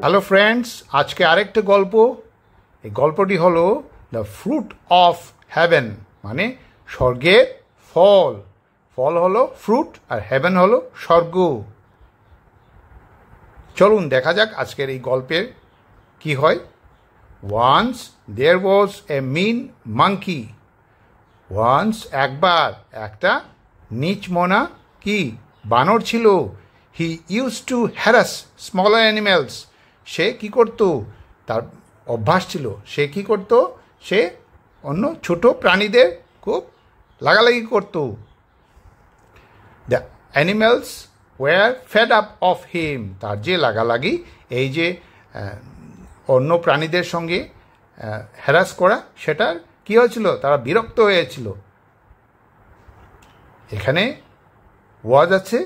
Hello friends, আজকে আরেকটা গল্প। এই গল্পটি হলো দ্য ফ্রুট অফ হেভেন, মানে স্বর্গের ফল। ফল হলো ফ্রুট আর হেভেন হলো স্বর্গ। চলুন দেখা যাক আজকের এই গল্পের কি হয়। Once there was a mean monkey. Once একবার একটা নিচমনা কি বানর ছিল। He use to harass smaller animals. সে কি করত, তার অভ্যাস ছিল, সে কি করত, সে অন্য ছোট প্রাণীদের খুব লাগালাগি করত। The animals were fed up of him. তার যে লাগালাগি, এই যে অন্য প্রাণীদের সঙ্গে হ্যারাস করা, সেটার কী হয়েছিল, তারা বিরক্ত হয়েছিল। এখানে ওয়াজ আছে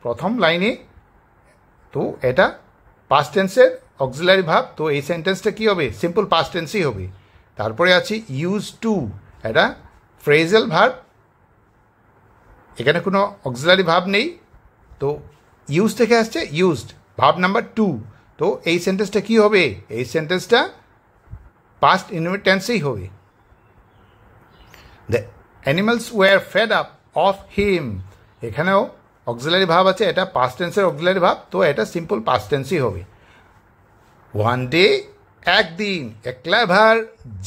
প্রথম লাইনে, তো এটা পাস্ট টেন্সের অক্সিলারি ভাব, তো এই সেন্টেন্সটা কী হবে, সিম্পল পাস্ট টেন্সই হবে। তারপরে আছে ইউজ টু, এটা ফ্রেজাল ভার্ব, এখানে কোনো অক্সিলারি ভাব নেই, তো ইউজ থেকে আসছে ইউজড, ভাব নাম্বার টু। তো এই সেন্টেন্সটা কী হবে, এই সেন্টেন্সটা পাস্ট ইনডিফিনিট টেন্সেই হবে। The animals were fed up of him, এখানেও অক্সিলারি ভাব আছে, এটা পাস্ট টেন্সের অক্সিলারি ভাব, তো এটা সিম্পল পাস্ট টেন্সই হবে। ওয়ান ডে, একদিন, এ clever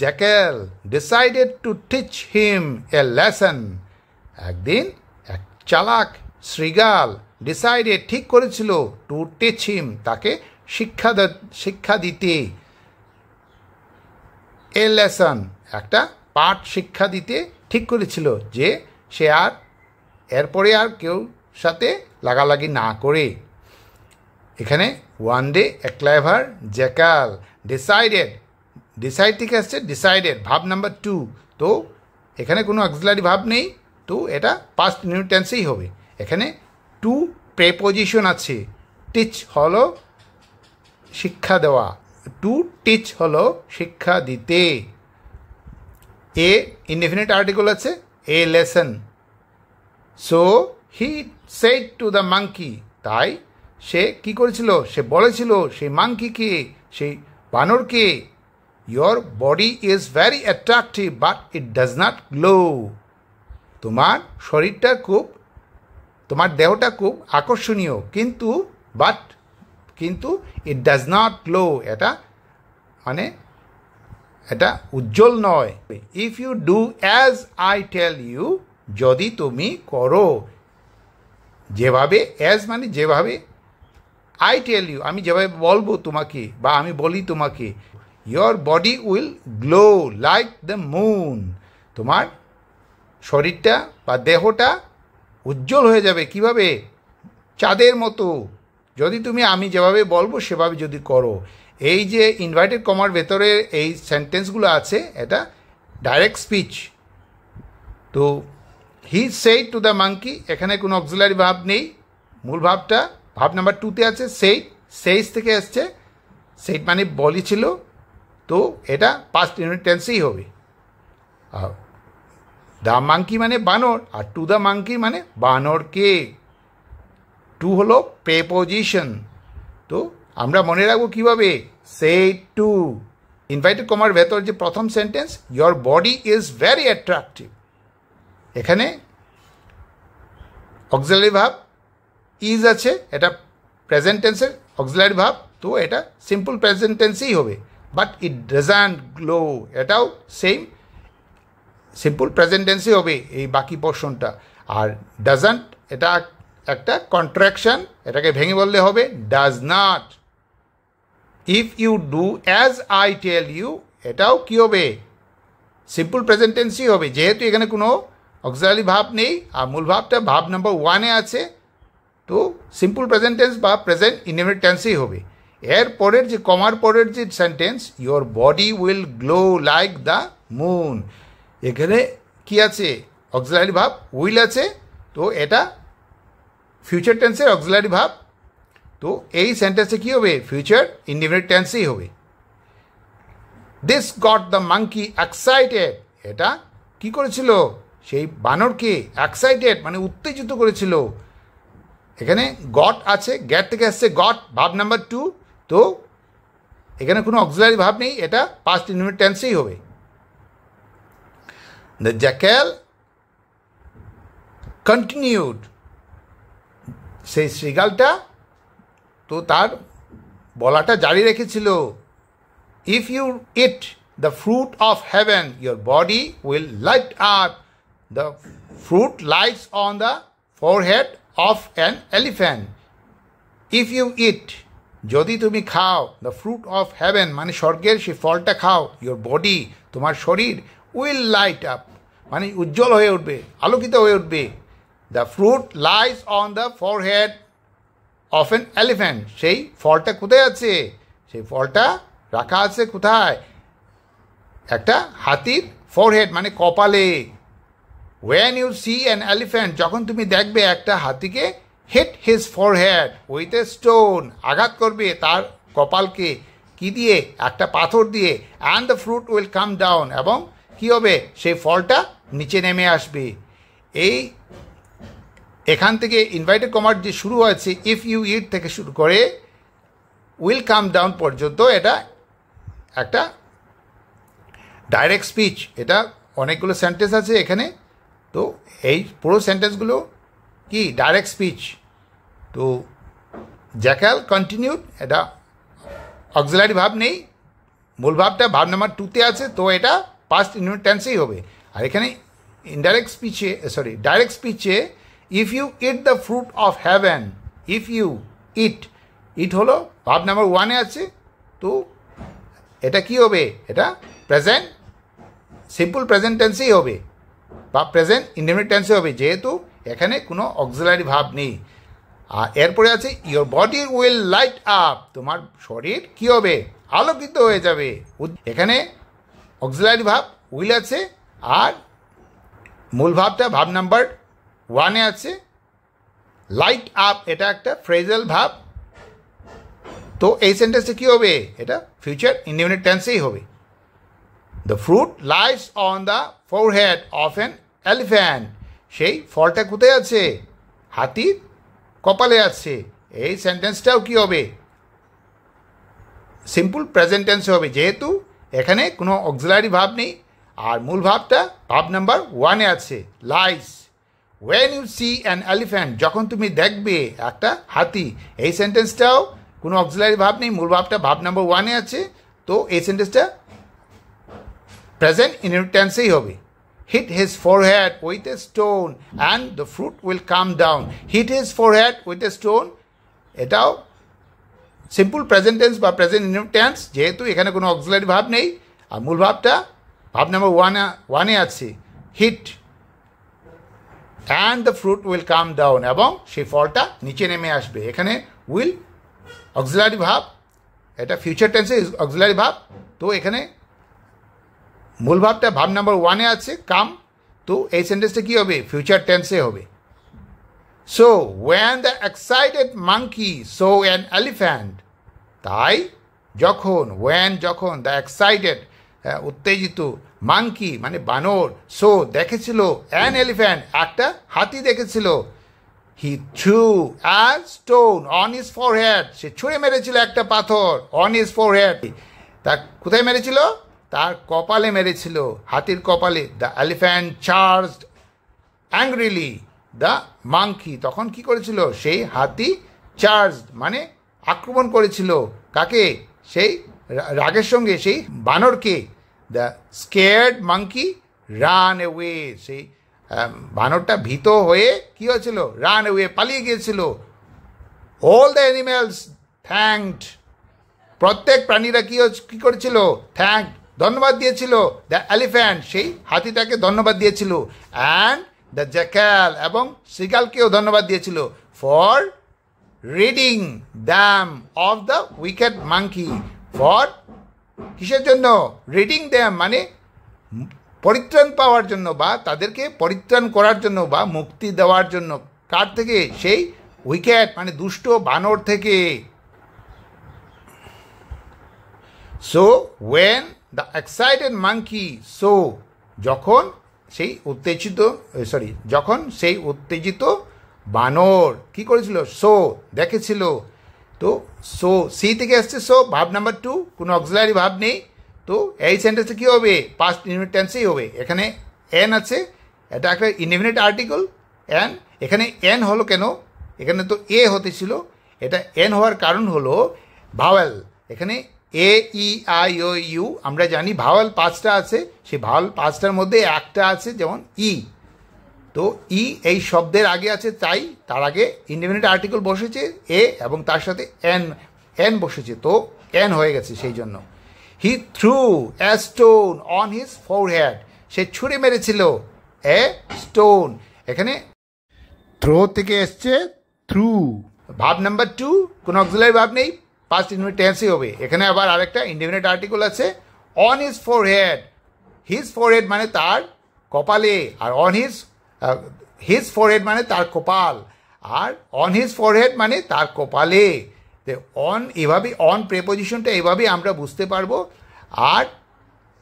Jekyll decided to teach him a lesson. একদিন এক চালাক শৃগাল ডিসাইডেড ঠিক করেছিল, টু টিচ হিম তাকে শিক্ষা দিতে, এ লেসন একটা পাঠ শিক্ষা দিতে ঠিক করেছিল, যে সে আর এরপরে আর কেউ সাথে লাগালাগি না করে। এখানে ওয়ান ডে এ ক্লেভার জ্যাকাল ডিসাইডেড, ডিসাইড থেকে আসছে ডিসাইডেড, ভাব নাম্বার টু, তো এখানে কোনো অক্সিলারি ভাব নেই, তো এটা পাস্ট ইনডিফিনিট টেন্সেই হবে। এখানে টু প্রেপোজিশন আছে। টিচ হলো শিক্ষা দেওয়া, টু টিচ হলো শিক্ষা দিতে। এ ইনডেফিনিট আর্টিকেল আছে, a lesson. So he said to the monkey, তাই সে কি করেছিল, সে বলেছিল সেই মাঙ্কিকে, সেই বানরকে, your body is very attractive but it does not glow. তোমার শরীরটা খুব, তোমার দেহটা খুব আকর্ষণীয়, কিন্তু ইট ডাজ নট গ্লো, এটা মানে এটা উজ্জ্বল নয়। If you do as I tell you, যদি তুমি করো যেভাবে, অ্যাজ মানে যেভাবে, আই টেল ইউ আমি যেভাবে বলবো তোমাকে, বা আমি বলি তোমাকে, your body will glow like the moon, তোমার শরীরটা বা দেহটা উজ্জ্বল হয়ে যাবে, কিভাবে, চাঁদের মতো, যদি তুমি আমি যেভাবে বলবো সেভাবে যদি করো। এই যে ইনভার্টেড কমার ভেতরে এই সেন্টেন্সগুলো আছে, এটা ডাইরেক্ট স্পিচ। তো he said to the monkey, এখানে কোনো অক্সিলারি ভাব নেই, মূল ভাবটা ভাব নাম্বার টুতে আছে, সেইড, সেইজ থেকে আসছে, সেইড মানে বলেছিল, তো এটা পাস্ট ইনডিফিনিট টেন্সেই হবে। দ্য মাঙ্কি মানে বানর, আর টু দ্য মাঙ্কি মানে বানরকে। টু হলো প্রেপোজিশন, তো আমরা মনে রাখবো কীভাবে, সেইড টু, ইনভাইটেড কমার ভেতর যে প্রথম sentence, your body is very attractive, এখানে অক্সিলারি ভাব ইজ আছে, এটা প্রেজেন্ট টেন্সের অক্সিলারি ভাব, তো এটা সিম্পল প্রেজেন্ট টেন্সেই হবে। বাট ইট ডাজন্ট গ্লো, এটাও সেম সিম্পল প্রেজেন্ট টেন্সই হবে এই বাকি পোর্শনটা। আর ডাজন্ট এটা একটা কন্ট্রাকশন, এটাকে ভেঙে বললে হবে does not. If you do as I tell you, এটাও কী হবে, সিম্পল প্রেজেন্ট টেন্সই হবে, যেহেতু এখানে কোনো অক্সিলারি ভাব নেই, আর মূল ভাবটা ভাব নাম্বার ওয়ানে আছে, তো সিম্পল প্রেজেন্ট টেন্স বা প্রেজেন্ট ইনডিফিনিট টেন্সই হবে। এর পরের যে কমার পরের যে sentence, your body will glow like the moon, এখানে কি আছে, অক্সিলারি ভাব উইল আছে, তো এটা ফিউচার টেন্সের অক্সিলারি ভাব, তো এই সেন্টেন্সে কী হবে, ফিউচার ইনডিফিনিট টেন্সই হবে। This got the monkey excited, এটা কি করেছিল, সেই বানরকে এক্সাইটেড মানে উত্তেজিত করেছিল। এখানে গট আছে, গ্যাট থেকে আসছে গট, ভাব নাম্বার টু, তো এখানে কোনো অক্সিলারি ভাব নেই, এটা পাস্ট ইনডিফিনিট টেন্সেই হবে। দ্য জ্যাকেল কন্টিনিউড, সেই শৃগালটা তো তার বলাটা জারি রেখেছিল, if you eat the fruit of heaven your body will light up. The fruit lights on the forehead of an elephant. If you eat, যদি তুমি খাও, দ্য ফ্রুট অফ হেভেন মানে স্বর্গের সেই ফলটা খাও, ইয়োর বডি তোমার শরীর উইল লাইট আপ মানে উজ্জ্বল হয়ে উঠবে, আলোকিত হয়ে উঠবে। The fruit lies on the forehead of an elephant, সেই ফলটা কোথায় আছে? সেই ফলটা রাখা আছে কোথায়? একটা হাতির ফোরহেড মানে কপালে। When you see an elephant, যখন তুমি দেখবে একটা হাতিকে, hit his forehead with a stone, আঘাত করবে তার কপালকে, কি দিয়ে? একটা পাথর দিয়ে। And the fruit will come down, এবং কি হবে? সেই ফলটা নিচে নেমে আসবে। এই এখান থেকে ইনভাইটেড কমান্ড যে শুরু হয়েছে, ইফ ইউ ইট থেকে শুরু করে উইল কাম ডাউন পর্যন্ত, এটা একটা ডাইরেক্ট স্পিচ। এটা অনেকগুলো সেন্টেন্স আছে এখানে, তো এই পুরো সেন্টেন্সগুলো কি ডাইরেক্ট স্পিচ। তো জ্যাকাল কন্টিনিউড, এটা অক্সিলারি ভাব নেই, মূল ভাবটা ভাব নাম্বার 2-তে আছে, তো এটা পাস্ট ইনডিফিনিট টেন্সেই হবে। আর এখানে ইনডাইরেক্ট স্পিচে, ডাইরেক্ট স্পিচে, if you eat the fruit of heaven, if you eat, eat হলো ভাব নাম্বার 1-এ আছে, তো এটা কি হবে? এটা প্রেজেন্ট সিম্পল প্রেজেন্ট টেন্সেই হবে বা প্রেজেন্ট ইনডিফিনিট টেন্সে হবে, যেহেতু এখানে কোনো অক্সিলারি ভাব নেই। আর এরপরে আছে your body will light up, তোমার শরীর কি হবে? আলোকিত হয়ে যাবে। এখানে অক্সিলারি ভাব উইল আছে, আর মূল ভাবটা ভাব নাম্বার 1-এ আছে। লাইট আপ এটা একটা ফ্রেজাল ভাব, তো এই সেন্টেন্সে কি হবে? এটা ফিউচার ইনডিফিনিট টেন্সেই হবে। The fruit lies on the forehead of an elephant, সেই ফলটা কোথায় আছে? হাতির কপালে আছে। এই সেন্টেন্সটাও কি হবে? সিম্পল প্রেজেন্ট টেন্সে হবে, যেহেতু এখানে কোনো অক্সিলারি ভাব নেই, আর মূল ভাবটা ভাব নাম্বার 1-এ আছে, lies. When you see an elephant, যখন তুমি দেখবে একটা হাতি, এই সেন্টেন্সটাও কোনো অক্সিলারি ভাব নেই, মূল ভাবটা ভাব নাম্বার 1-এ আছে, তো এই সেন্টেন্সটা প্রেজেন্ট ইনডিফিনিট টেন্সেই হবে। Hit his forehead with a stone and the fruit will come down. Hit his forehead with a stone, এটাও সিম্পল প্রেজেন্ট টেন্স বা প্রেজেন্ট ইনডিফিনিট টেন্স, যেহেতু এখানে কোনো অক্সিলারি ভাব নেই, আর মূল ভাবটা ভাব নাম্বার 1-এ আছে, hit, and the fruit will come down, এবং সেই ফলটা নিচে নেমে আসবে। এখানে উইল অক্সিলারি ভাব, এটা ফিউচার টেন্সে অক্সিলারি ভাব, তো এখানে মূল ভাবটা ভাব নাম্বার 1-এ আছে, কাম, তো এই সেন্টেন্সটা কী হবে? ফিউচার টেন্সে হবে। So when the excited monkey saw an elephant, তাই যখন, যখন দ্য এক্সাইটেড উত্তেজিত, মাঙ্কি মানে বানর, সো দেখেছিল, অ্যান এলিফ্যান্ট একটা হাতি দেখেছিল, he threw a stone on his forehead, সে ছুঁড়ে মেরেছিল একটা পাথর, অন হিজ ফোরহেড, তা কোথায় মেরেছিল? তার কপালে মেরেছিল, হাতির কপালে। The elephant charged angrily the monkey, তখন কি করেছিল? সেই হাতি চার্জ মানে আক্রমণ করেছিল, কাকে? সেই রাগের সঙ্গে সেই বানরকে। The scared monkey run away, সেই বানরটা ভীত হয়ে কি হয়েছিল? রান অ্যাওয়ে, পালিয়ে গিয়েছিল। অল দ্য অ্যানিম্যালস থ্যাঙ্কড, প্রত্যেক প্রাণীরা কি করেছিল? থ্যাঙ্ক, ধন্যবাদ দিয়েছিল। দ্য এলিফ্যান্ট, সেই হাতিটাকে ধন্যবাদ দিয়েছিল। অ্যান্ড দ্য জ্যাকাল, এবং শৃগালকেও ধন্যবাদ দিয়েছিল, for reading them of the wicked monkey. For কিসের জন্য? রিডিং দ্যাম মানে পরিত্রাণ পাওয়ার জন্য, বা তাদেরকে পরিত্রাণ করার জন্য, বা মুক্তি দেওয়ার জন্য। কার থেকে? সেই উইকেড মানে দুষ্ট বানর থেকে। So when the excited monkey, so যখন সেই উত্তেজিত বানর কি করেছিল? সো দেখেছিল, তো সো সি থেকে আসছে সো ভাব নাম্বার 2, কোনো অক্সিলারি ভাব নেই, তো এই সেন্টেন্সে কী হবে, পাস্ট ইনডিফিনিট টেন্সেই হবে। এখানে এন আছে, এটা একটা ইনডিফিনিট আর্টিকেল এন। এখানে এন হলো কেন, এখানে তো এ হতে ছিল, এটা এন হওয়ার কারণ হলো ভাওয়েল। এখানে এ ই আই ও ইউ আমরা জানি ভাওয়েল 5টা আছে, সেই ভাওয়েল 5টার মধ্যে একটা আছে যেমন ই, তো ই এই শব্দের আগে আছে, তাই তার আগে ইনডিফিনিট আর্টিকেল বসেছে এ এবং তার সাথে এন এন বসেছে, তো এন হয়ে গেছে সেই জন্য। He threw a stone on his forehead, সে ছুঁড়ে মেরেছিল এ স্টোন। এখানে থ্রো থেকে এসছে থ্রু। ভাব নাম্বার 2, কোনো অক্সিলারি ভাব নেই, পাস্ট ইনডিফিনিট টেন্সই হবে। এখানে আবার আরেকটা ইনডিফিনিট আর্টিকেল আছে on his forehead. His forehead মানে তার কপালে, আর অন হিজ ফোরহেড মানে তার কপাল, আর অন হিজ ফোরহেড মানে তার কপালে। অন এভাবে অন প্রেপোজিশনটা এভাবেই আমরা বুঝতে পারবো। আর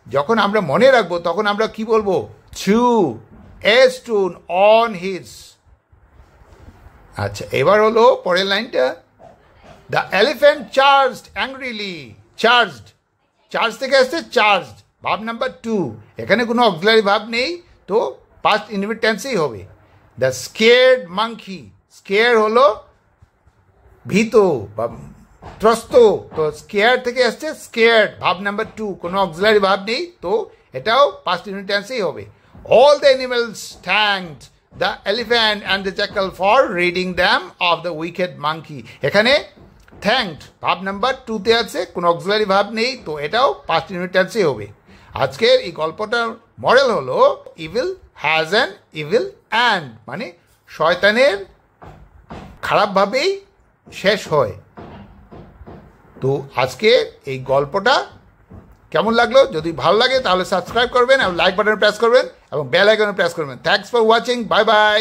যখন আমরা মনে রাখবো তখন আমরা কি বলবো, threw a stone on his. আচ্ছা, এবার হলো পরের লাইনটা, the elephant charged angrily. Charged, charge থেকে আসছে চার্জড, ভাব নাম্বার 2। এখানে কোনো অক্সিলারি ভাব নেই, তো পাস্ট ইনডিফিনিট টেন্সেই হবে। দ্য স্কেয়ার্ড মাংকি, স্কেয়ার হলো ভীত বা ত্রস্ত, তো স্কেয়ার থেকে আসছে স্কেয়ার্ড, ভাব নাম্বার 2, কোনো অক্সিলারি ভাব নেই, তো এটাও পাস্ট ইনডিফিনিট টেন্সেই হবে। All the animals thanked the elephant and the jackal for reading them of the wicked monkey. এখানে থ্যাঙ্কড ভাব নাম্বার 2তে আছে, কোনো অক্সিলারি ভাব নেই, তো এটাও পাস্ট ইনডিফিনিট টেন্সেই হবে। আজকের এই গল্পটার মডেল হলো evil has an evil and, মানে শয়তানের খারাপভাবেই শেষ হয়। তো আজকে এই গল্পটা কেমন লাগলো, যদি ভালো লাগে তাহলে সাবস্ক্রাইব করবেন এবং লাইক বাটনে প্রেস করবেন এবং বেল আইকনে প্রেস করবেন। Thanks for watching, bye bye.